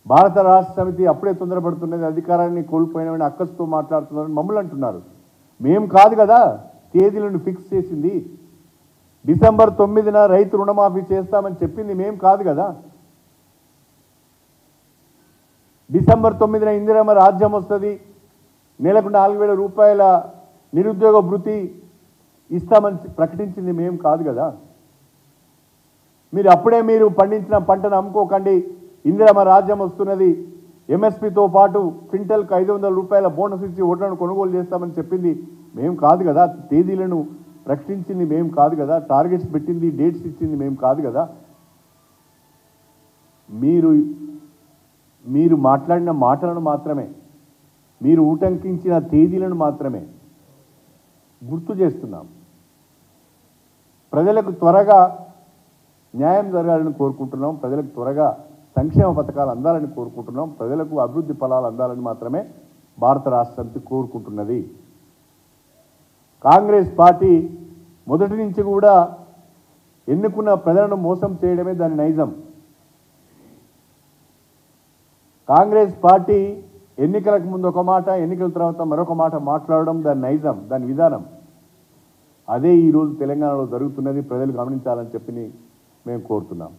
భారత రాష్ట్ర సమితి అప్పుడే తొందరపడుతున్నది, అధికారాన్ని కోల్పోయినవని అక్కసుతో మాట్లాడుతున్నారని మమ్మల్ని అంటున్నారు. మేము కాదు కదా తేదీలను ఫిక్స్ చేసింది. డిసెంబర్ 9న రైతు రుణమాఫీ చేస్తామని చెప్పింది మేము కాదు కదా. డిసెంబర్ 9న ఇందిరమ్మ రాజ్యం వస్తుంది, నెలకు 4,000 రూపాయల నిరుద్యోగ భృతి ఇస్తామని ప్రకటించింది మేము కాదు కదా. మీరు అప్పుడే మీరు పండించిన పంటను అమ్ముకోకండి, ఇందిరమ్మ రాజ్యం వస్తున్నది, ఎంఎస్పీతో పాటు క్వింటల్కు 500 రూపాయల బోనస్ ఇచ్చి ఓట్లను కొనుగోలు చేస్తామని చెప్పింది మేము కాదు కదా. తేదీలను ప్రకటించింది మేము కాదు కదా. టార్గెట్స్ పెట్టింది, డేట్స్ ఇచ్చింది మేము కాదు కదా. మీరు మాట్లాడిన మాటలను మాత్రమే, మీరు ఊటంకించిన తేదీలను మాత్రమే గుర్తు చేస్తున్నాం. ప్రజలకు త్వరగా న్యాయం జరగాలని కోరుకుంటున్నాం, ప్రజలకు త్వరగా సంక్షేమ పథకాలు అందాలని కోరుకుంటున్నాం, ప్రజలకు అభివృద్ధి ఫలాలు అందాలని మాత్రమే భారత రాష్ట్ర సమితి కోరుకుంటున్నది. కాంగ్రెస్ పార్టీ మొదటి నుంచి కూడా ఎన్నుకున్న ప్రజలను మోసం చేయడమే దాని నైజం. కాంగ్రెస్ పార్టీ ఎన్నికలకు ముందు ఒక మాట, ఎన్నికల తర్వాత మరొక మాట మాట్లాడడం దాని నైజం, దాని విధానం. అదే ఈరోజు తెలంగాణలో జరుగుతున్నది, ప్రజలు గమనించాలని చెప్పి మేము కోరుతున్నాం.